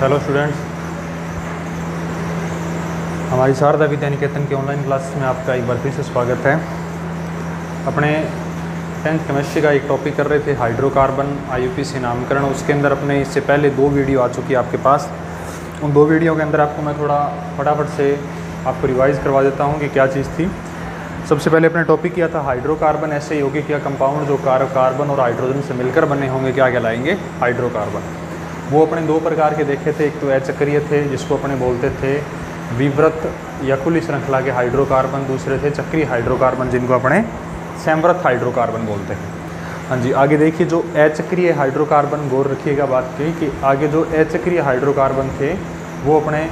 Hello students, हमारी शारदा विद्या निकेतन के online classes में आपका एक बार फिर से स्वागत है। अपने 10th केमिस्ट्री का एक टॉपिक कर रहे थे हाइड्रोकार्बन IUPAC नामकरण। उसके अंदर अपने इससे पहले 2 वीडियो आ चुकी है आपके पास। उन 2 वीडियो के अंदर आपको मैं थोड़ा फटाफट से आपको रिवाइज़ करवा देता हूँ कि क्या चीज़ थी। सबसे पहले अपने टॉपिक किया था हाइड्रोकार्बन ऐसे यौगिक या कंपाउंड जो कार्बन और हाइड्रोजन से मिलकर बने होंगे, क्या कहलाएंगे? हाइड्रोकार्बन। वो अपने 2 प्रकार के देखे थे। एक तो अचक्रीय थे जिसको अपने बोलते थे विवृत या खुली श्रृंखला के हाइड्रोकार्बन, दूसरे थे चक्रीय हाइड्रोकार्बन जिनको अपने संवृत हाइड्रोकार्बन बोलते हैं। हाँ जी, आगे देखिए जो अचक्रीय हाइड्रोकार्बन, गौर रखिएगा बात की कि आगे जो अचक्रीय हाइड्रोकार्बन थे वो अपने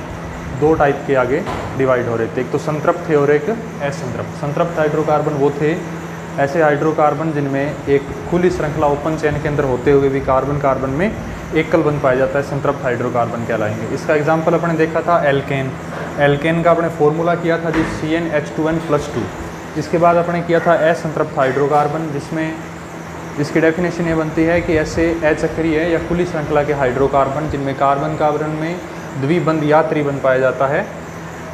2 टाइप के आगे डिवाइड हो रहे थे। एक तो संतृप्त थे और एक असंतृप्त। संतृप्त हाइड्रोकार्बन वो थे ऐसे हाइड्रोकार्बन जिनमें एक खुली श्रृंखला ओपन चेन के अंदर होते हुए भी कार्बन कार्बन में एकल बंध पाया जाता है, संतृप्त हाइड्रोकार्बन कहलाएंगे। इसका एग्जाम्पल अपने देखा था एल्केन। एल्केन का अपने फॉर्मूला किया था जी CnH2n+2। इसके बाद अपने किया था असंतृप्त हाइड्रोकार्बन जिसकी डेफिनेशन ये बनती है कि ऐसे अचक्रीय या खुली श्रृंखला के हाइड्रोकार्बन जिनमें कार्बन कार्बन में द्विबंध या त्रिबंध पाए जाता है,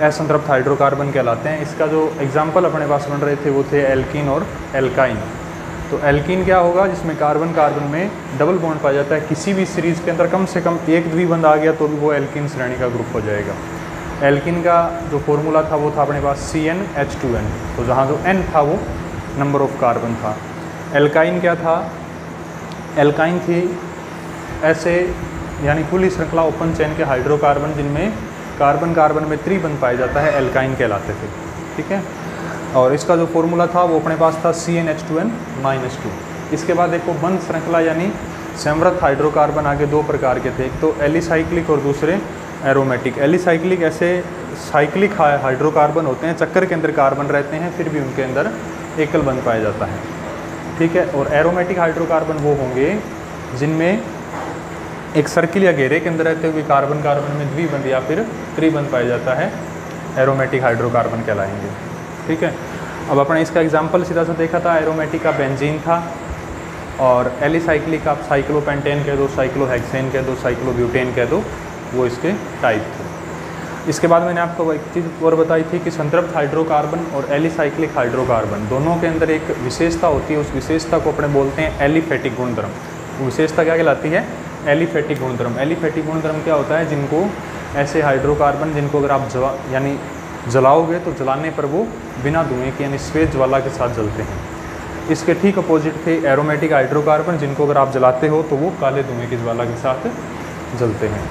असंतृप्त हाइड्रोकार्बन कहलाते हैं। इसका जो एग्जाम्पल अपने पास बन रहे थे वो थे एल्कीन और एल्काइन। तो एल्कीन क्या होगा? जिसमें कार्बन कार्बन में डबल बॉन्ड पाया जाता है। किसी भी सीरीज़ के अंदर कम से कम एक द्विबंध आ गया तो भी वो एल्कीन श्रेणी का ग्रुप हो जाएगा। एल्कीन का जो फॉर्मूला था वो था अपने पास CnH2n, तो जहाँ जो n था वो नंबर ऑफ कार्बन था। एल्काइन क्या था? एल्काइन थी ऐसे यानी खुली श्रृंखला ओपन चेन के हाइड्रोकार्बन जिनमें कार्बन कार्बन में त्रिबंध पाया जाता है, एल्काइन कहलाते थे। ठीक है, और इसका जो फॉर्मूला था वो अपने पास था CnH2n-2। इसके बाद देखो बंध श्रृंखला यानी संवृत हाइड्रोकार्बन आगे 2 प्रकार के थे। एक तो एलिसाइक्लिक और दूसरे एरोमेटिक। एलिसाइक्लिक ऐसे साइक्लिक हाइड्रोकार्बन होते हैं, चक्कर के अंदर कार्बन रहते हैं फिर भी उनके अंदर एकल बंध पाया जाता है। ठीक है, और एरोमेटिक हाइड्रोकार्बन वो होंगे जिनमें एक सर्किल या घेरे के अंदर रहते हुए कार्बन कार्बन में द्विबंध या फिर त्रिबंध पाया जाता है, एरोमेटिक हाइड्रोकार्बन कहलाएंगे। ठीक है, अब अपने इसका एग्जाम्पल सीधा सा देखा था। एरोमेटिक का बेंजीन था और एलिसाइक्लिक का साइक्लोपेंटेन कह दो, साइक्लोहेक्सेन कह दो, साइक्लोब्यूटेन कह दो, वो इसके टाइप थे। इसके बाद मैंने आपको एक चीज़ और बताई थी कि संतृप्त हाइड्रोकार्बन और एलिसाइक्लिक हाइड्रोकार्बन दोनों के अंदर एक विशेषता होती है। उस विशेषता को अपने बोलते हैं एलिफेटिक गुणधर्म। वो विशेषता क्या कहलाती है? एलिफेटिक गुणधर्म। एलिफेटिक गुणधर्म क्या होता है? जिनको ऐसे हाइड्रोकार्बन जिनको अगर आप जलाओगे तो जलाने पर वो बिना धुएं के यानी श्वेत ज्वाला के साथ जलते हैं। इसके ठीक अपोजिट थे एरोमेटिक हाइड्रोकार्बन जिनको अगर आप जलाते हो तो वो काले धुएं की ज्वाला के साथ जलते हैं।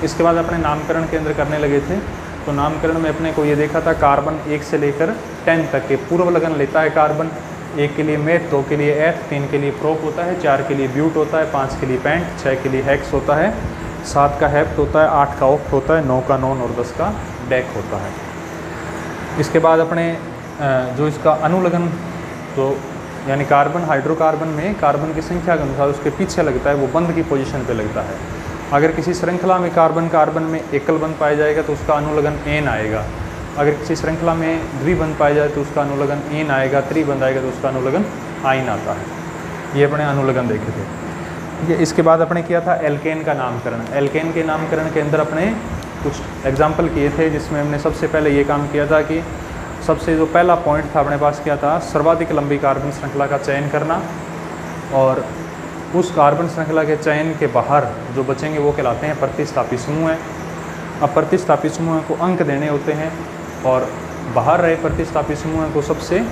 इसके बाद अपने नामकरण के अंदर करने लगे थे। तो नामकरण में अपने को ये देखा था कार्बन 1 से लेकर 10 तक के पूर्व लगन लेता है कार्बन। 1 के लिए मेथ, 2 के लिए एथ, 3 के लिए प्रोप होता है, 4 के लिए ब्यूट होता है, 5 के लिए पेंट, 6 के लिए हेक्स होता है, 7 का हेप्ट होता है, 8 का ऑक्ट होता है, 9 का नॉन और 10 का डेक होता है। इसके बाद अपने जो इसका अनुलग्न तो यानी कार्बन हाइड्रोकार्बन में कार्बन की संख्या के अनुसार उसके पीछे लगता है, वो बंध की पोजीशन पे लगता है। अगर किसी श्रृंखला में कार्बन कार्बन में एकल बंध पाया जाएगा तो उसका अनुलग्न एन आएगा। अगर किसी श्रृंखला में द्विबंध पाया जाए तो उसका अनुलग्न एन आएगा, त्रिबंध आएगा तो उसका अनुलग्न आइन आता है। ये अपने अनुलग्न देखे थे। ठीक है, इसके बाद अपने किया था एल्केन का नामकरण। एल्केन के नामकरण के अंदर अपने कुछ एग्जाम्पल किए थे जिसमें हमने सबसे पहले ये काम किया था कि सबसे जो पहला पॉइंट था अपने पास क्या था? सर्वाधिक लंबी कार्बन श्रृंखला का चयन करना, और उस कार्बन श्रृंखला के चयन के बाहर जो बचेंगे वो कहलाते हैं प्रतिस्थापी समूह। अब प्रतिस्थापी समूह को अंक देने होते हैं और बाहर रहे प्रतिस्थापी समूह को सबसे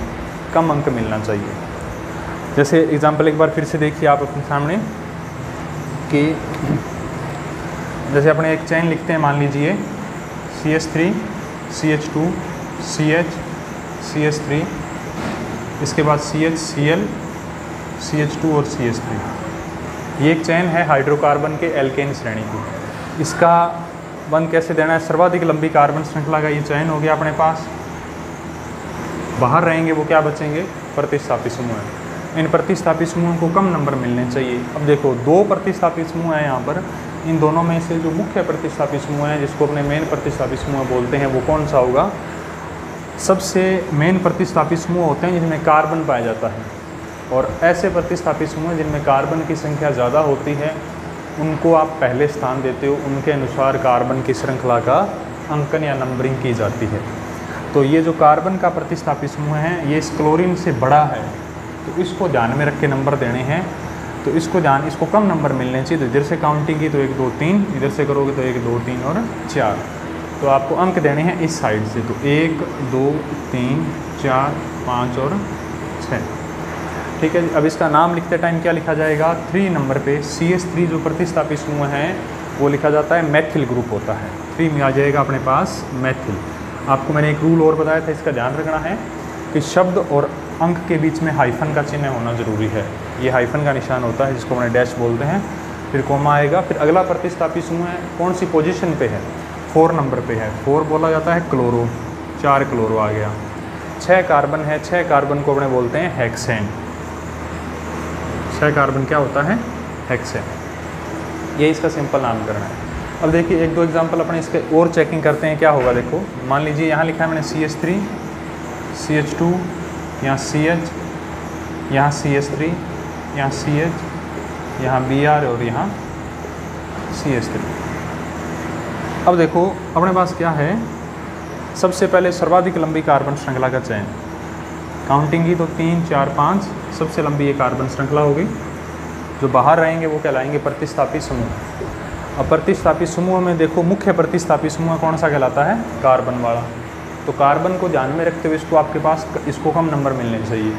कम अंक मिलना चाहिए। जैसे एग्जाम्पल एक बार फिर से देखिए आप अपने सामने कि जैसे अपने एक चेन लिखते हैं, मान लीजिए CH3 CH2 CH CH3, इसके बाद CH Cl CH2 और CH3। ये एक चेन है हाइड्रोकार्बन के एल्केन श्रेणी की। इसका बंध कैसे देना है? सर्वाधिक लंबी कार्बन श्रृंखला का ये चयन हो गया अपने पास। बाहर रहेंगे वो क्या बचेंगे? प्रतिस्थापी समूह। इन प्रतिस्थापी समूहों को कम नंबर मिलने चाहिए। अब देखो 2 प्रतिस्थापी समूह हैं यहाँ पर। इन दोनों में से जो मुख्य प्रतिस्थापी समूह है जिसको अपने मेन प्रतिस्थापी समूह बोलते हैं वो कौन सा होगा? सबसे मेन प्रतिस्थापी समूह होते हैं जिनमें कार्बन पाया जाता है, और ऐसे प्रतिस्थापी समूह जिनमें कार्बन की संख्या ज़्यादा होती है उनको आप पहले स्थान देते हो, उनके अनुसार कार्बन की श्रृंखला का अंकन या नंबरिंग की जाती है। तो ये जो कार्बन का प्रतिस्थापी समूह है ये इस क्लोरीन से बड़ा है, तो इसको ध्यान में रख के नंबर देने हैं। तो इसको कम नंबर मिलने चाहिए। तो इधर से काउंटिंग की तो 1 2 3, इधर से करोगे तो 1 2 3 और 4। तो आपको अंक देने हैं इस साइड से, तो 1 2 3 4 5 और 6। ठीक है जी। अब इसका नाम लिखते टाइम क्या लिखा जाएगा, 3 नंबर पे CH3 जो प्रतिस्थापी समूह है वो लिखा जाता है मैथिल ग्रुप होता है। 3 में आ जाएगा अपने पास मैथिल। आपको मैंने एक रूल और बताया था, इसका ध्यान रखना है कि शब्द और अंक के बीच में हाइफन का चिन्ह होना ज़रूरी है। ये हाइफन का निशान होता है जिसको हमने डैश बोलते हैं, फिर कोमा आएगा। फिर अगला प्रतिस्थापी समूह है कौन सी पोजीशन पे है, 4 नंबर पे है। 4 बोला जाता है क्लोरो, 4 क्लोरो आ गया। 6 कार्बन है, 6 कार्बन को अपने बोलते हैं हेक्सेन। 6 कार्बन क्या होता है, हेक्सेन। ये इसका सिंपल नामकरण है। अब देखिए 1 2 एग्जाम्पल अपने इसके और चेकिंग करते हैं क्या होगा। देखो मान लीजिए यहाँ लिखा है मैंने CH3, CH2, यहाँ CH, यहाँ CH3, यहाँ CH, यहाँ Br और यहाँ CH3। अब देखो अपने पास क्या है, सबसे पहले सर्वाधिक लंबी कार्बन श्रृंखला का चयन। काउंटिंग की तो 3 4 5, सबसे लंबी ये कार्बन श्रृंखला होगी। जो बाहर रहेंगे वो कहलाएंगे प्रतिस्थापी समूह। अब प्रतिस्थापी समूह में देखो मुख्य प्रतिस्थापी समूह कौन सा कहलाता है, कार्बन वाला। तो कार्बन को ध्यान में रखते हुए इसको आपके पास इसको कम नंबर मिलने चाहिए।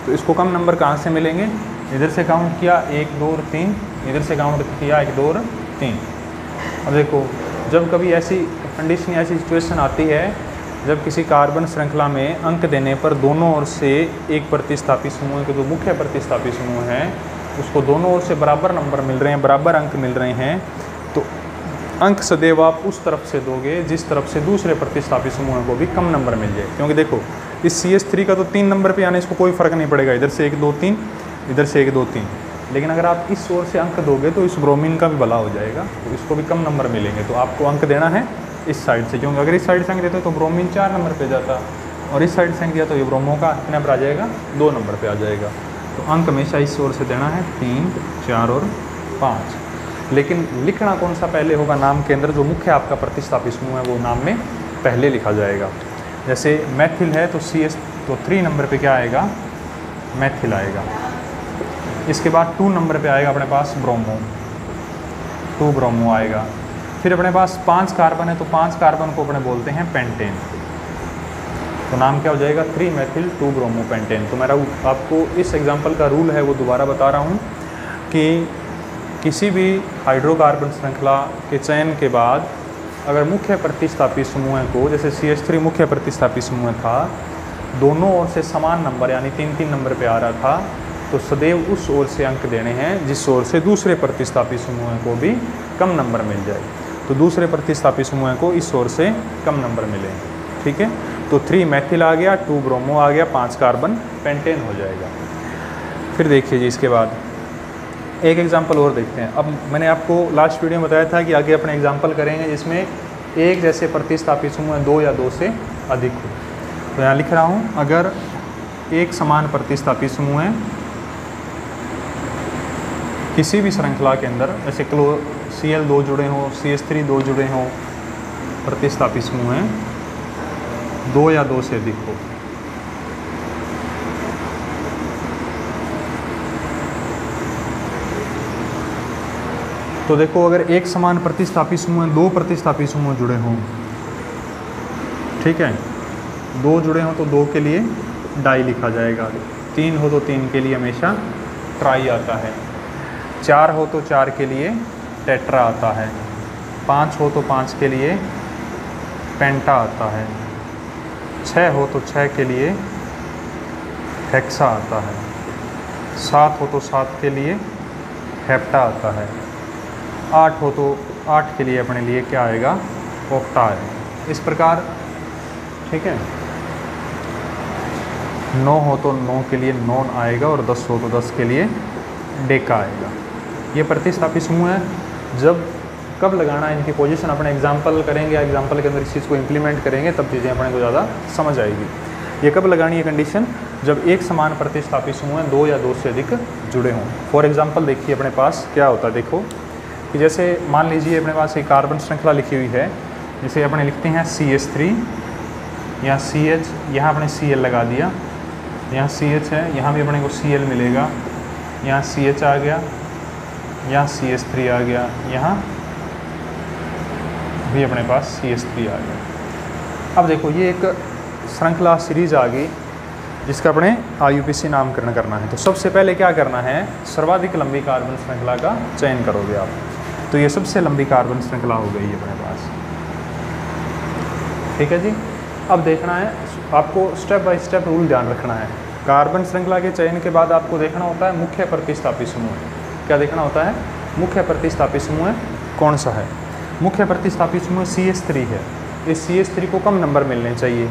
तो इसको कम नंबर कहाँ से मिलेंगे, इधर से काउंट किया 1 2 और 3, इधर से काउंट किया 1 2 और 3। अब देखो जब कभी ऐसी कंडीशन, ऐसी सिचुएशन आती है जब किसी कार्बन श्रृंखला में अंक देने पर दोनों ओर से एक प्रतिस्थापी समूह के जो मुख्य प्रतिस्थापी समूह है उसको दोनों ओर से बराबर नंबर मिल रहे हैं, बराबर अंक मिल रहे हैं, तो अंक सदैव आप उस तरफ से दोगे जिस तरफ से दूसरे प्रतिस्थापी समूह को भी कम नंबर मिल जाए। क्योंकि देखो इस CH3 का तो 3 नंबर पे आने इसको कोई फ़र्क नहीं पड़ेगा, इधर से 1 2 3, इधर से 1 2 3। लेकिन अगर आप इस ओर से अंक दोगे तो इस ब्रोमीन का भी भला हो जाएगा, तो इसको भी कम नंबर मिलेंगे। तो आपको अंक देना है इस साइड से, क्योंकि अगर इस साइड से अंक देते तो ब्रोमीन 4 नंबर पे जाता, और इस साइड से अंक दिया तो ये ब्रोमो का कितने पर आ जाएगा, 2 नंबर पे आ जाएगा। तो अंक हमेशा इस ओर से देना है 3 4 और 5। लेकिन लिखना कौन सा पहले होगा, नाम के अंदर जो मुख्य आपका प्रतिस्थापी समूह है वो नाम में पहले लिखा जाएगा। जैसे मैथिल है तो CH तो 3 नंबर पे क्या आएगा, मैथिल आएगा। इसके बाद 2 नंबर पे आएगा अपने पास ब्रोमो, 2 ब्रोमो आएगा। फिर अपने पास 5 कार्बन है तो 5 कार्बन को अपने बोलते हैं पेंटेन। तो नाम क्या हो जाएगा, 3 मैथिल 2 ब्रोमो पेंटेन। तो मेरा आपको इस एग्जाम्पल का रूल है वो दोबारा बता रहा हूँ कि किसी भी हाइड्रोकार्बन श्रृंखला के चयन के बाद अगर मुख्य प्रतिस्थापी समूह को, जैसे CH3 मुख्य प्रतिस्थापी समूह था, दोनों ओर से समान नंबर यानी 3 3 नंबर पे आ रहा था, तो सदैव उस ओर से अंक देने हैं जिस ओर से दूसरे प्रतिस्थापी समूह को भी कम नंबर मिल जाए। तो दूसरे प्रतिस्थापी समूह को इस ओर से कम नंबर मिले। ठीक है, तो 3 मैथिल आ गया, 2 ब्रोमो आ गया, 5 कार्बन पेंटेन हो जाएगा। फिर देखिए जी इसके बाद एक एग्जाम्पल और देखते हैं। अब मैंने आपको लास्ट वीडियो में बताया था कि आगे अपने एग्जाम्पल करेंगे जिसमें एक जैसे प्रतिस्थापी समूह 2 या 2 से अधिक हो। तो यहाँ लिख रहा हूँ, अगर एक समान प्रतिस्थापी समूह है किसी भी श्रृंखला के अंदर, जैसे Cl 2 जुड़े हों, CH3 2 जुड़े हों, प्रतिस्थापी समूह हैं 2 या 2 से अधिक हो, तो देखो अगर एक समान प्रतिस्थापी समूह 2 प्रतिस्थापी समूह जुड़े हों, ठीक है, 2 जुड़े हों तो 2 के लिए डाई लिखा जाएगा, 3 हो तो 3 के लिए हमेशा ट्राई आता है, 4 हो तो 4 के लिए टेट्रा आता है, 5 हो तो 5 के लिए पेंटा आता है, 6 हो तो 6 के लिए हेक्सा आता है, 7 हो तो 7 के लिए हेप्टा आता है, 8 हो तो 8 के लिए अपने लिए क्या आएगा, ऑक्टा है। इस प्रकार, ठीक है, 9 हो तो 9 के लिए नॉन आएगा और 10 हो तो 10 के लिए डेका आएगा। ये प्रतिस्थापी समूह है। जब कब लगाना है इनकी पोजीशन अपने एग्जाम्पल करेंगे, एग्जाम्पल के अंदर इस चीज़ को इम्प्लीमेंट करेंगे तब चीज़ें अपने को ज़्यादा समझ आएगी। ये कब लगानी है कंडीशन, जब एक समान प्रतिस्थापी समूह 2 या 2 से अधिक जुड़े हों। फॉर एग्जांपल देखिए अपने पास क्या होता है, देखो कि जैसे मान लीजिए अपने पास एक कार्बन श्रृंखला लिखी हुई है, जैसे अपने लिखते हैं CH3, यहाँ CH, यहाँ अपने Cl लगा दिया, यहाँ CH है, यहाँ भी अपने को Cl मिलेगा, यहाँ CH आ गया, यहाँ CH3 आ गया, यहाँ भी अपने पास CH3 आ गया। अब देखो ये एक श्रृंखला सीरीज आ गई जिसका अपने IUPAC नामकरण करना है। तो सबसे पहले क्या करना है, सर्वाधिक लंबी कार्बन श्रृंखला का चयन करोगे आप। तो ये सबसे लंबी कार्बन श्रृंखला हो गई है अपने पास, ठीक है जी। अब देखना है आपको, स्टेप बाय स्टेप रूल ध्यान रखना है। कार्बन श्रृंखला के चयन के बाद आपको देखना होता है मुख्य प्रतिस्थापी समूह। क्या देखना होता है, मुख्य प्रतिस्थापी समूह कौन सा है। मुख्य प्रतिस्थापी समूह CH3 है। इस CH3 को कम नंबर मिलने चाहिए।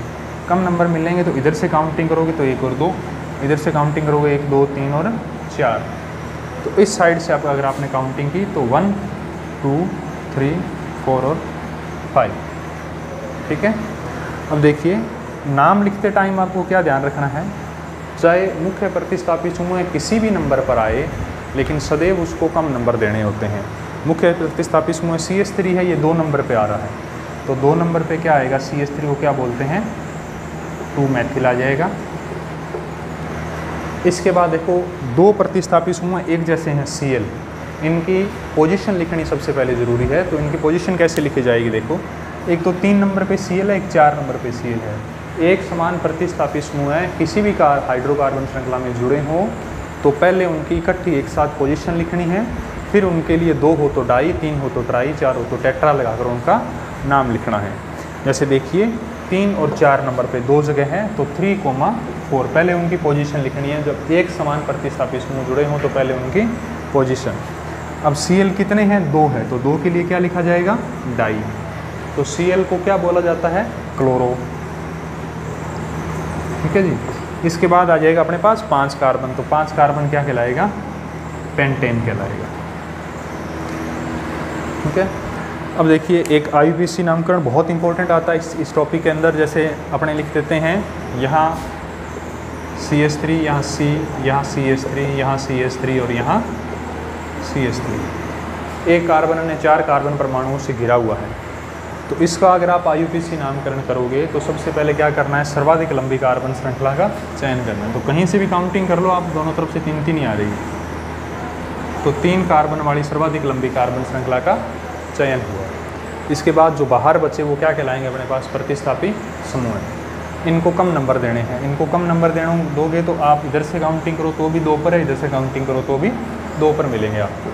कम नंबर मिलेंगे तो इधर से काउंटिंग करोगे तो 1 और 2, इधर से काउंटिंग करोगे 1 2 3 और 4। तो इस साइड से अगर आपने काउंटिंग की तो 1 2 3 4 और 5, ठीक है। अब देखिए नाम लिखते टाइम आपको क्या ध्यान रखना है, चाहे मुख्य प्रतिस्थापी समूह किसी भी नंबर पर आए लेकिन सदैव उसको कम नंबर देने होते हैं। मुख्य प्रतिस्थापी समूह CH3 है, ये 2 नंबर पे आ रहा है, तो 2 नंबर पे क्या आएगा, CH3 को क्या बोलते हैं, 2 मैथिल आ जाएगा। इसके बाद देखो 2 प्रतिस्थापी समूह एक जैसे हैं Cl, इनकी पोजीशन लिखनी सबसे पहले ज़रूरी है। तो इनकी पोजीशन कैसे लिखी जाएगी, देखो एक तो 3 नंबर पे Cl है, एक 4 नंबर पे Cl है। एक समान प्रतिस्थापी समूह है, किसी भी हाइड्रोकार्बन श्रृंखला में जुड़े हों तो पहले उनकी इकट्ठी एक साथ पोजीशन लिखनी है, फिर उनके लिए 2 हो तो डाई, 3 हो तो ट्राई, 4 हो तो टेट्रा लगाकर उनका नाम लिखना है। जैसे देखिए 3 और 4 नंबर पे 2 जगह है तो 3,4 पहले उनकी पोजीशन लिखनी है। जब एक समान प्रतिस्थापी समूह जुड़े हों तो पहले उनकी पोजीशन। अब Cl कितने हैं, 2 है, तो 2 के लिए क्या लिखा जाएगा, डाई। तो Cl को क्या बोला जाता है, क्लोरो, ठीक है जी। इसके बाद आ जाएगा अपने पास 5 कार्बन, तो 5 कार्बन क्या कहलाएगा, पेंटेन कहलाएगा, ठीक है। अब देखिए एक IUPAC नामकरण बहुत इंपॉर्टेंट आता है इस टॉपिक के अंदर। जैसे अपने लिख देते हैं यहाँ CH3, यहाँ C, यहाँ CH3, यहाँ CH3 और यहाँ CH3। एक कार्बन ने 4 कार्बन परमाणुओं से घिरा हुआ है। तो इसका अगर आप IUPAC नामकरण करोगे तो सबसे पहले क्या करना है, सर्वाधिक लंबी कार्बन श्रृंखला का चयन करना है। तो कहीं से भी काउंटिंग कर लो आप, दोनों तरफ से 3 3 ही आ रही है। तो 3 कार्बन वाली सर्वाधिक लंबी कार्बन श्रृंखला का चयन हुआ। इसके बाद जो बाहर बचे वो क्या कहलाएंगे, अपने पास प्रतिस्थापी समूह है। इनको कम नंबर देने हैं। इनको कम नंबर दोगे तो आप इधर से काउंटिंग करो तो भी 2 पर है, इधर से काउंटिंग करो तो भी 2 पर मिलेंगे आपको।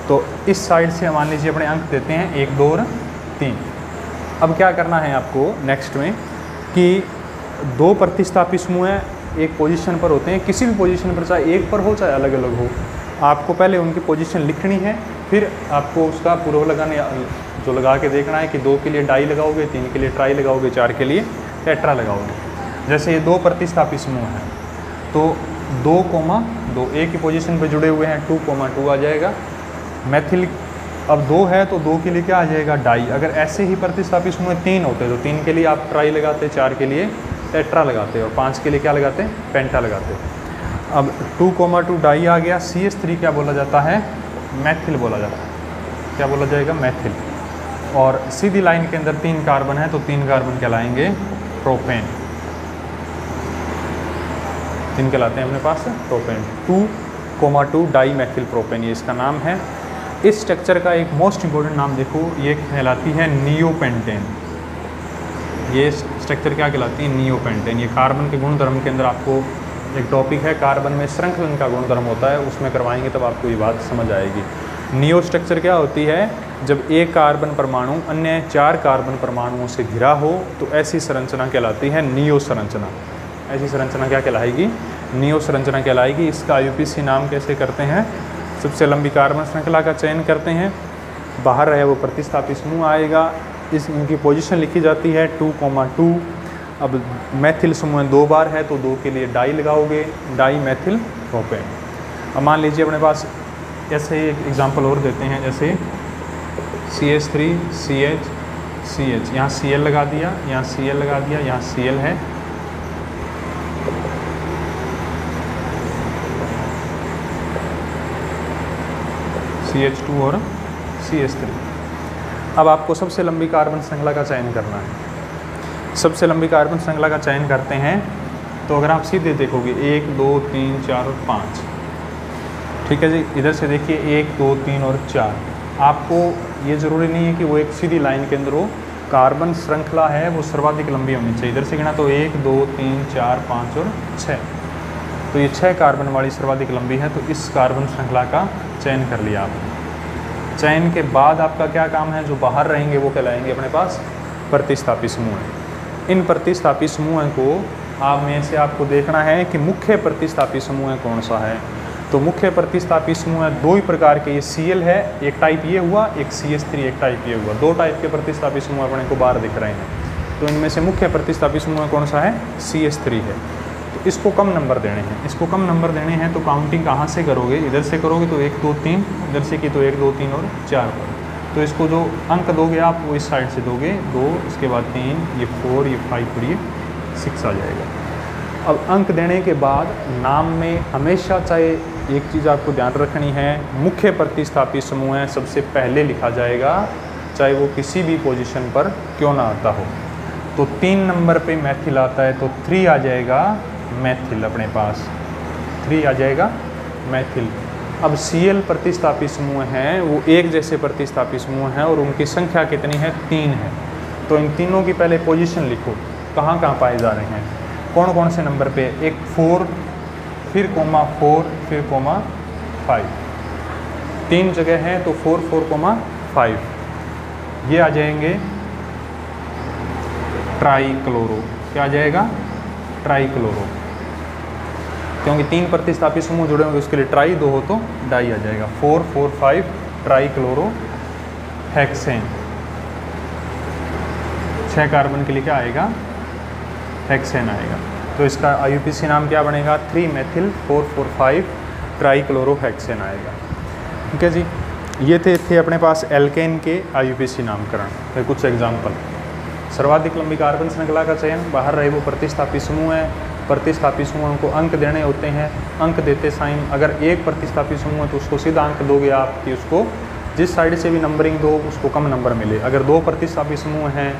तो इस साइड से मान लीजिए अपने अंक देते हैं 1 2 और 3। अब क्या करना है आपको नेक्स्ट में कि 2 प्रतिस्थापी समूह एक पोजीशन पर होते हैं, किसी भी पोजीशन पर, चाहे एक पर हो चाहे अलग अलग हो। आपको पहले उनकी पोजीशन लिखनी है, फिर आपको उसका पूर्व लगाने जो लगा के देखना है कि 2 के लिए डाई लगाओगे, 3 के लिए ट्राई लगाओगे, 4 के लिए टेट्रा लगाओगे। जैसे ये 2 प्रतिस्थापी समूह हैं तो 2,2 एक ही पोजीशन पर जुड़े हुए हैं, 2,2 आ जाएगा। मैथिल अब 2 है तो 2 के लिए क्या आ जाएगा, डाई। अगर ऐसे ही प्रतिस्थापी समूह 3 होते तो 3 के लिए आप ट्राई लगाते, 4 के लिए टेट्रा लगाते और 5 के लिए क्या लगाते, पेंटा लगाते। अब 2,2 डाई आ गया। CH3 क्या बोला जाता है, मैथिल बोला जाता है। क्या बोला जाएगा, मैथिल। और सीधी लाइन के अंदर 3 कार्बन है तो 3 कार्बन कहलाएंगे प्रोपेन। 3 कहलाते हैं अपने पास प्रोपेन। 2,2 डाई मैथिल प्रोपेन, ये इसका नाम है। इस स्ट्रक्चर का एक मोस्ट इंपॉर्टेंट नाम देखो, ये कहलाती है नियोपेंटेन। ये स्ट्रक्चर क्या कहलाती है, नियोपेंटेन। ये कार्बन के गुणधर्म के अंदर आपको एक टॉपिक है, कार्बन में श्रृंखलन का गुणधर्म होता है, उसमें करवाएंगे तब आपको ये बात समझ आएगी। नियो स्ट्रक्चर क्या होती है, जब एक कार्बन परमाणु अन्य 4 कार्बन परमाणुओं से घिरा हो तो ऐसी संरचना कहलाती है नियो संरचना। ऐसी संरचना क्या कहलाएगी, नियो संरचना कहलाएगी। इसका IUPAC नाम कैसे करते हैं, सबसे लंबी कार्बन श्रृंखला का चयन करते हैं, बाहर रहे वो प्रतिस्थापी समूह आएगा, इनकी पोजीशन लिखी जाती है 2,2। अब मैथिल समूह 2 बार है तो 2 के लिए डाई लगाओगे, डाई मैथिल प्रोपेन। अब मान लीजिए अपने पास ऐसे ही एक एग्जांपल और देते हैं, जैसे CH3 CH CH, यहाँ Cl लगा दिया, यहाँ Cl लगा दिया, यहाँ Cl है, CH2 और CH3। अब आपको सबसे लंबी कार्बन श्रृंखला का चयन करना है। सबसे लंबी कार्बन श्रृंखला का चयन करते हैं तो अगर आप सीधे देखोगे 1 2 3 4 और 5, ठीक है जी। इधर से देखिए 1 2 3 और 4। आपको ये ज़रूरी नहीं है कि वो एक सीधी लाइन के अंदर हो, कार्बन श्रृंखला है वो सर्वाधिक लंबी होनी चाहिए। इधर से गिना तो 1 2 3 4 5 और 6, तो ये 6 कार्बन वाली सर्वाधिक लंबी है। तो इस कार्बन श्रृंखला का चयन कर लिया आपने। चयन के बाद आपका क्या काम है, जो बाहर रहेंगे वो कहलाएंगे अपने पास प्रतिस्थापी समूह। इन प्रतिस्थापी समूह को आप में से आपको देखना है कि मुख्य प्रतिस्थापी समूह कौन सा है। तो मुख्य प्रतिस्थापी समूह दो ही प्रकार के, ये Cl है एक टाइप ये हुआ, एक CH3 एक टाइप ये हुआ। दो टाइप के प्रतिस्थापी समूह अपने को बाहर दिख रहे हैं। तो इनमें से मुख्य प्रतिस्थापी समूह कौन सा है, CH3 है। तो इसको कम नंबर देने हैं। इसको कम नंबर देने हैं तो काउंटिंग कहाँ से करोगे, इधर से करोगे तो 1 2 3, इधर से की तो 1 2 3 और 4 पर। तो इसको जो अंक दोगे आप वो इस साइड से दोगे 2, इसके बाद 3, ये 4, ये 5 और ये 6 आ जाएगा। अब अंक देने के बाद नाम में हमेशा चाहे एक चीज़ आपको ध्यान रखनी है, मुख्य प्रतिस्थापी समूह है सबसे पहले लिखा जाएगा, चाहे वो किसी भी पोजीशन पर क्यों ना आता हो। तो 3 नंबर पे मैथिल आता है तो 3 आ जाएगा मैथिल, अपने पास 3 आ जाएगा मैथिल। अब Cl प्रतिस्थापी समूह हैं वो एक जैसे प्रतिस्थापी समूह हैं और उनकी संख्या कितनी है, 3 है। तो इन तीनों की पहले पोजीशन लिखो, कहाँ कहाँ पाए जा रहे हैं, कौन कौन से नंबर पे। एक 4, फिर कोमा 4, फिर कोमा 5, 3 जगह हैं तो 4 4 कोमा 5 ये आ जाएंगे ट्राईक्लोरो। क्या आ जाएगा, ट्राईक्लोरो, क्योंकि 3 प्रतिस्थापी समूह जुड़े होंगे उसके लिए ट्राई, 2 हो तो डाई आ जाएगा। 4 4 5 ट्राईक्लोरो हेक्सेन। 6 कार्बन के लिए क्या आएगा, हेक्सेन आएगा। तो इसका IUPAC नाम क्या बनेगा, 3 मेथिल 4 4 5 ट्राईक्लोरो हेक्सेन आएगा। ठीक है जी। ये थे अपने पास एल्केन के IUPAC नामकरण। फिर कुछ एग्जाम्पल, सर्वाधिक लंबी कार्बन श्रृंखला का चयन, बाहर रहे वो प्रतिस्थापी समूह है। प्रतिस्थापी समूहों को अंक देने होते हैं, अंक देते साइन अगर एक प्रतिस्थापी समूह है तो उसको सीधा अंक दोगे आप कि उसको जिस साइड से भी नंबरिंग दो उसको कम नंबर मिले। अगर 2 प्रतिस्थापी समूह हैं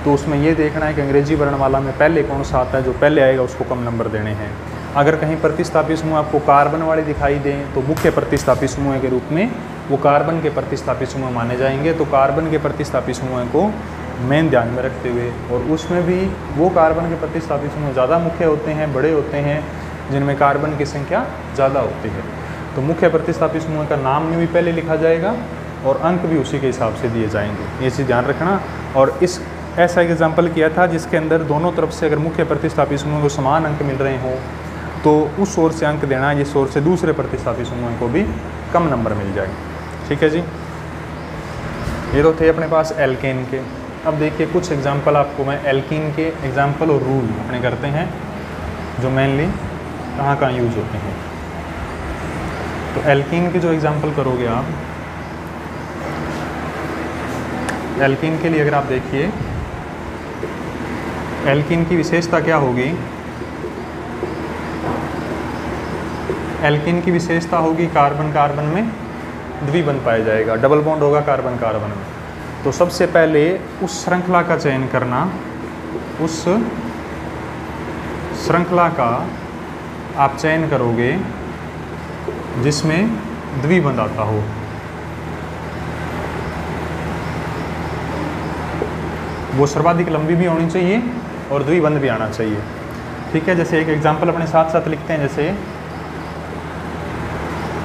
तो उसमें ये देखना है कि अंग्रेजी वर्णमाला में पहले कौन सा आता है, जो पहले आएगा उसको कम नंबर देने हैं। अगर कहीं प्रतिस्थापी समूह आपको कार्बन वाले दिखाई दें तो मुख्य प्रतिस्थापी समूह के रूप में वो कार्बन के प्रतिस्थापी समूह माने जाएंगे। तो कार्बन के प्रतिस्थापी समूह को मेन ध्यान में रखते हुए, और उसमें भी वो कार्बन के प्रतिस्थापी समूह ज़्यादा मुख्य होते हैं, बड़े होते हैं, जिनमें कार्बन की संख्या ज़्यादा होती है। तो मुख्य प्रतिस्थापी समूह का नाम में भी पहले लिखा जाएगा और अंक भी उसी के हिसाब से दिए जाएंगे, ये चीज़ ध्यान रखना। और इस ऐसा एक एग्जाम्पल किया था जिसके अंदर दोनों तरफ से अगर मुख्य प्रतिस्थापी समूह को समान अंक मिल रहे हों तो उस ओर से अंक देना, जिस ओर से दूसरे प्रतिस्थापी समूह को भी कम नंबर मिल जाए। ठीक है जी। ये तो थे अपने पास एल्केन के। अब देखिए कुछ एग्जाम्पल आपको मैं एल्कीन के एग्जाम्पल और रूल अपने करते हैं जो मेनली कहाँ कहाँ यूज होते हैं। तो एल्कीन के जो एग्जाम्पल करोगे आप, एल्कीन के लिए अगर आप देखिए एल्कीन की विशेषता क्या होगी, एल्कीन की विशेषता होगी कार्बन कार्बन में द्विबंध पाया जाएगा, डबल बॉन्ड होगा कार्बन कार्बन में। तो सबसे पहले उस श्रृंखला का चयन करना, उस श्रृंखला का आप चयन करोगे जिसमें द्विबंध आता हो। वो सर्वाधिक लंबी भी होनी चाहिए और द्विबंध भी आना चाहिए। ठीक है। जैसे एक एग्जांपल अपने साथ साथ लिखते हैं। जैसे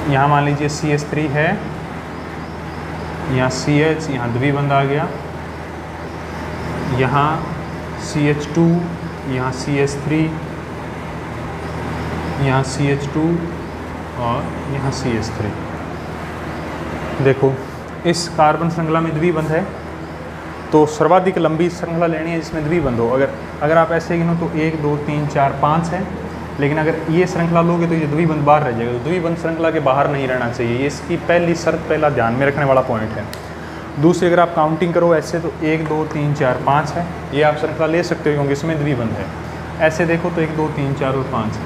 यहाँ मान लीजिए CH3 है, यहाँ CH, यहाँ द्विबंध आ गया, यहाँ CH2, यहाँ CH3, यहाँ CH2 और यहाँ CH3। देखो इस कार्बन श्रृंखला में द्विबंध है तो सर्वाधिक लंबी श्रृंखला लेनी है जिसमें द्विबंध हो। अगर आप ऐसे गिनो तो 1 2 3 4 5 है, लेकिन अगर ये श्रृंखला लोगे तो ये द्विबंध बाहर रह जाएगा। तो द्विबंध श्रृंखला के बाहर नहीं रहना चाहिए, ये इसकी पहली शर्त, पहला ध्यान में रखने वाला पॉइंट है। दूसरी अगर आप काउंटिंग करो ऐसे तो 1 2 3 4 5 है, ये आप श्रृंखला ले सकते हो क्योंकि इसमें द्विबंध है। ऐसे देखो तो 1 2 3 4 और 5 है।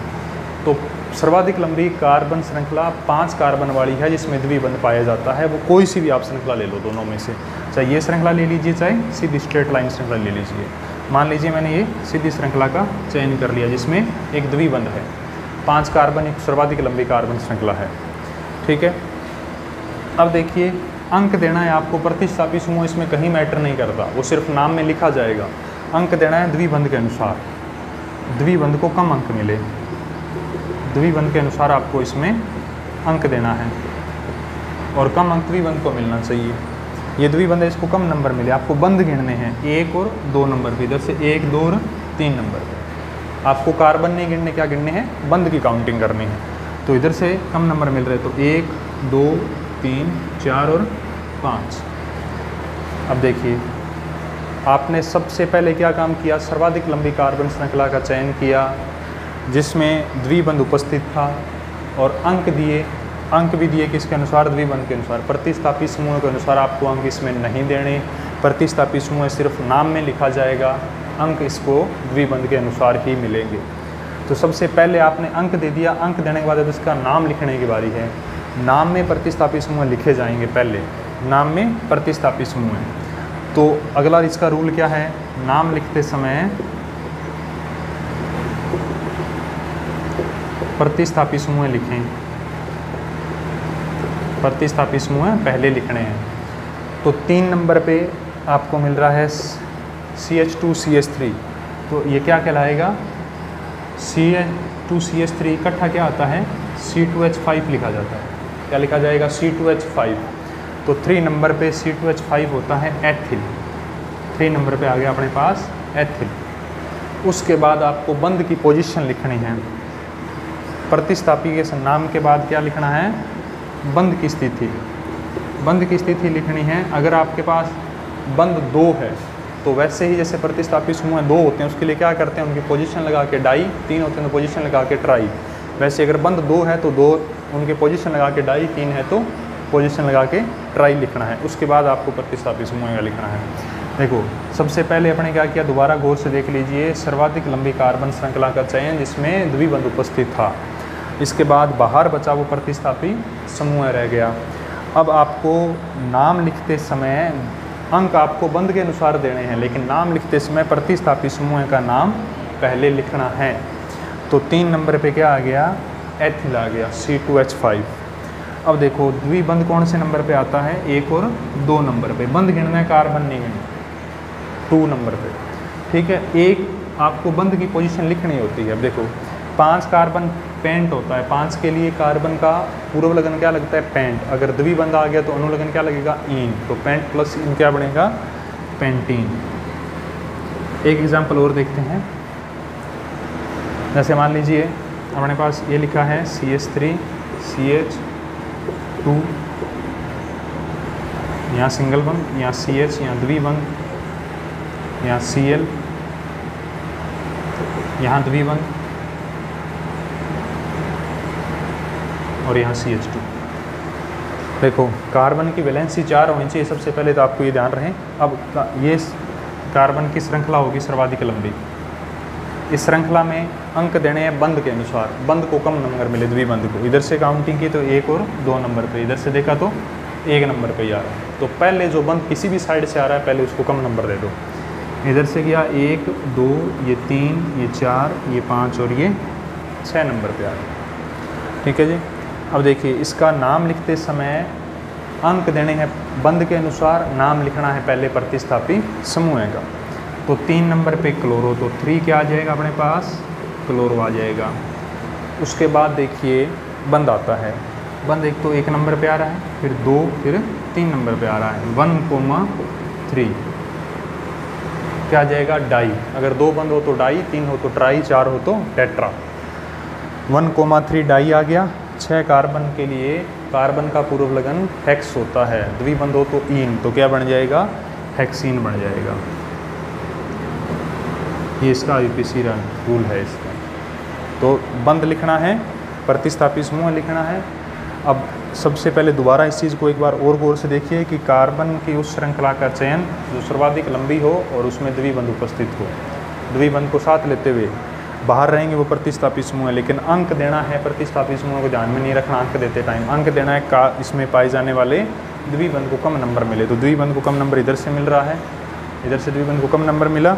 तो सर्वाधिक लंबी कार्बन श्रृंखला 5 कार्बन वाली है जिसमें द्विबंध पाया जाता है। वो कोई सी भी आप श्रृंखला ले लो दोनों में से, चाहे ये श्रृंखला ले लीजिए चाहे सीधी स्ट्रेट लाइन श्रृंखला ले लीजिए। मान लीजिए मैंने ये सीधी श्रृंखला का चयन कर लिया जिसमें एक द्विबंध है, 5 कार्बन एक सर्वाधिक लंबी कार्बन श्रृंखला है। ठीक है, अब देखिए अंक देना है आपको, प्रतिस्थापी समूह इसमें कहीं मैटर नहीं करता, वो सिर्फ नाम में लिखा जाएगा। अंक देना है द्विबंध के अनुसार, द्विबंध को कम अंक मिले, द्विबंध के अनुसार आपको इसमें अंक देना है और कम अंक द्विबंध को मिलना चाहिए। ये द्विबंध है, इसको कम नंबर मिले, आपको बंध गिनने हैं 1 और 2 नंबर पे, इधर से 1, 2 और 3 नंबर पे। आपको कार्बन नहीं गिनने, क्या गिनने हैं, बंध की काउंटिंग करनी है। तो इधर से कम नंबर मिल रहे, तो 1, 2, 3, 4 और 5। अब देखिए आपने सबसे पहले क्या काम किया, सर्वाधिक लंबी कार्बन श्रृंखला का चयन किया जिसमें द्विबंध उपस्थित था और अंक दिए। अंक भी दिए किसके अनुसार, द्विबंध के अनुसार। प्रतिस्थापी समूह के अनुसार आपको अंक इसमें नहीं देने, प्रतिस्थापी समूह सिर्फ नाम में लिखा जाएगा, अंक इसको द्विबंध के अनुसार ही मिलेंगे। तो सबसे पहले आपने अंक दे दिया, अंक देने के बाद अब इसका नाम लिखने की बारी है। नाम में प्रतिस्थापी समूह लिखे जाएंगे, पहले नाम में प्रतिस्थापी समूह है। तो अगला इसका रूल क्या है, नाम लिखते समय प्रतिस्थापी समूह लिखें, प्रतिस्थापी समूह पहले लिखने हैं। तो 3 नंबर पे आपको मिल रहा है CH2CH3, तो ये क्या कहलाएगा, CH2CH3 इकट्ठा क्या आता है, C2H5 लिखा जाता है। क्या लिखा जाएगा, C2H5। तो 3 नंबर पे C2H5 होता है एथिल। 3 नंबर पे आ गया अपने पास एथिल। उसके बाद आपको बंध की पोजीशन लिखनी है। प्रतिस्थापी के नाम के बाद क्या लिखना है, बंध की स्थिति। बंध की स्थिति लिखनी है। अगर आपके पास बंध 2 है तो वैसे ही जैसे प्रतिस्थापी समूह 2 होते हैं उसके लिए क्या करते हैं, उनकी पोजीशन लगा के डाई, 3 होते हैं तो पोजीशन लगा के ट्राई। वैसे अगर बंध 2 है तो 2 उनके पोजीशन लगा के डाई, 3 है तो पोजीशन लगा के ट्राई लिखना है। उसके बाद आपको प्रतिस्थापी समूह का लिखना है। देखो सबसे पहले अपने क्या किया, दोबारा गौर से देख लीजिए, सर्वाधिक लंबी कार्बन श्रृंखला का चयन जिसमें द्विबंध उपस्थित था। इसके बाद बाहर बचा वो प्रतिस्थापी समूह रह गया। अब आपको नाम लिखते समय अंक आपको बंध के अनुसार देने हैं, लेकिन नाम लिखते समय प्रतिस्थापी समूह का नाम पहले लिखना है। तो 3 नंबर पे क्या आ गया, एथिल आ गया, C2H5। अब देखो द्विबंध कौन से नंबर पे आता है, 1 और 2 नंबर पे। बंध गिनना है, कार्बन नहीं गिनना, 2 नंबर पे। ठीक है, एक आपको बंध की पोजीशन लिखनी होती है। अब देखो 5 कार्बन पेंट होता है, 5 के लिए कार्बन का पूर्व लगन क्या लगता है, पेंट। अगर द्विबंध आ गया तो अनुलगन क्या लगेगा, ईन। तो पेंट प्लस ईन क्या बनेगा, पेंटीन। एक एग्जाम्पल और देखते हैं। जैसे मान लीजिए अपने पास ये लिखा है CH3 CH2, यहाँ सिंगल बंध, यहाँ CH, यहाँ द्विबंध, यहाँ Cl, यहाँ द्विबंध और यहाँ CH2। देखो कार्बन की वैलेंसी 4 होनी चाहिए सबसे पहले, तो आपको ये ध्यान रहे। अब ये कार्बन की श्रृंखला होगी सर्वाधिक लंबी। इस श्रृंखला में अंक देने हैं बंध के अनुसार, बंध को कम नंबर मिले द्विबंध को। इधर से काउंटिंग की तो 1 और 2 नंबर पे, इधर से देखा तो 1 नंबर पे ही आ रहा है। तो पहले जो बंध किसी भी साइड से आ रहा है पहले उसको कम नंबर दे दो। इधर से गया 1, 2, ये 3, ये 4, ये 5 और ये 6 नंबर पे आ रहा है। ठीक है जी। अब देखिए इसका नाम लिखते समय अंक देने हैं बंध के अनुसार, नाम लिखना है पहले प्रतिस्थापी समूह का। तो 3 नंबर पे क्लोरो, तो 3 क्या आ जाएगा अपने पास, क्लोरो आ जाएगा। उसके बाद देखिए बंध आता है। बंध एक तो 1 नंबर पे आ रहा है, फिर 2, फिर 3 नंबर पे आ रहा है, 1,3 क्या आ जाएगा, डाई। अगर 2 बंध हो तो डाई, 3 हो तो ट्राई, 4 हो तो टेट्रा। 1,3 डाई आ गया। 6 कार्बन के लिए कार्बन का पूर्व लगन हेक्स होता है, द्विबंध हो तो ईन, तो क्या बन जाएगा, हेक्सीन बन जाएगा। ये इसका IUPAC रूल है इसका। तो बंध लिखना है, प्रतिस्थापी समूह लिखना है। अब सबसे पहले दोबारा इस चीज़ को एक बार और गौर से देखिए कि कार्बन की उस श्रृंखला का चयन जो सर्वाधिक लंबी हो और उसमें द्विबंध उपस्थित हो, द्विबंध को साथ लेते हुए। बाहर रहेंगे वो प्रतिस्थापी समूह है, लेकिन अंक देना है प्रतिस्थापी समूह को ध्यान में नहीं रखना अंक देते टाइम, अंक देना है का इसमें पाए जाने वाले द्विबंध को कम नंबर मिले। तो द्विबंध को कम नंबर इधर से मिल रहा है, इधर से द्विबंध को कम नंबर मिला,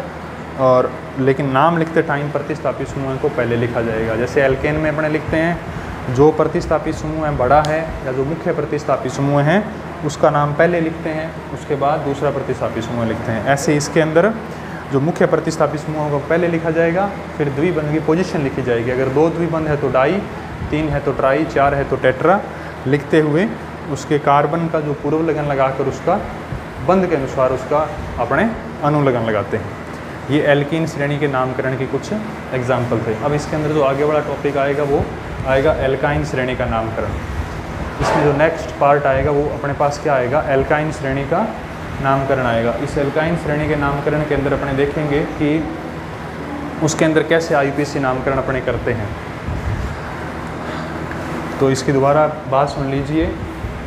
और लेकिन नाम लिखते टाइम प्रतिस्थापी समूह को पहले लिखा जाएगा। जैसे एल्केन में अपने लिखते हैं जो प्रतिस्थापी समूह है बड़ा है या जो मुख्य प्रतिस्थापी समूह है उसका नाम पहले लिखते हैं, उसके बाद दूसरा प्रतिस्थापी समूह लिखते हैं। ऐसे इसके अंदर जो मुख्य प्रतिस्थापी समूह को पहले लिखा जाएगा, फिर द्विबंध की पोजीशन लिखी जाएगी। अगर 2 द्विबंध है तो डाई, 3 है तो ट्राई, 4 है तो टेट्रा, लिखते हुए उसके कार्बन का जो पूर्व लगन लगाकर उसका बंध के अनुसार उसका अपने अनुलगन लगाते हैं। ये एल्कीन श्रेणी के नामकरण की कुछ एग्जाम्पल थे। अब इसके अंदर जो आगे वाला टॉपिक आएगा वो आएगा एल्काइन श्रेणी का नामकरण। इसमें जो नेक्स्ट पार्ट आएगा वो अपने पास क्या आएगा, एल्काइन श्रेणी का नामकरण आएगा। इस एल्काइन श्रेणी के नामकरण के अंदर अपने देखेंगे कि उसके अंदर कैसे IUPAC नामकरण अपने करते हैं। तो इसकी दोबारा बात सुन लीजिए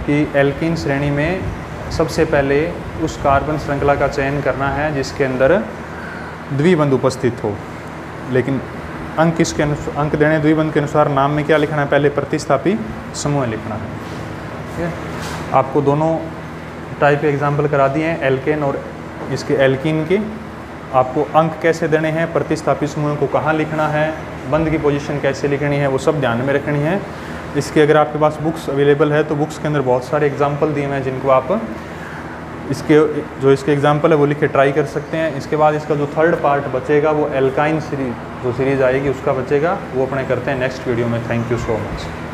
कि एल्कीन श्रेणी में सबसे पहले उस कार्बन श्रृंखला का चयन करना है जिसके अंदर द्विबंध उपस्थित हो, लेकिन अंक इसके अंक देने द्विबंध के अनुसार नाम में क्या लिखना है, पहले प्रतिस्थापी समूह लिखना है। ठीक है, आपको दोनों टाइप के एग्जाम्पल करा दिए हैं, एल्केन और इसके एल्कीन के। आपको अंक कैसे देने हैं, प्रतिस्थापी समूह को कहाँ लिखना है, बंध की पोजीशन कैसे लिखनी है, वो सब ध्यान में रखनी है। इसके अगर आपके पास बुक्स अवेलेबल है तो बुक्स के अंदर बहुत सारे एग्जाम्पल दिए हुए हैं जिनको आप इसके एग्जाम्पल है वो लिख के ट्राई कर सकते हैं। इसके बाद इसका जो थर्ड पार्ट बचेगा वो एल्काइन सीरीज जो सीरीज़ आएगी उसका बचेगा, वो अपने करते हैं नेक्स्ट वीडियो में। Thank you so much.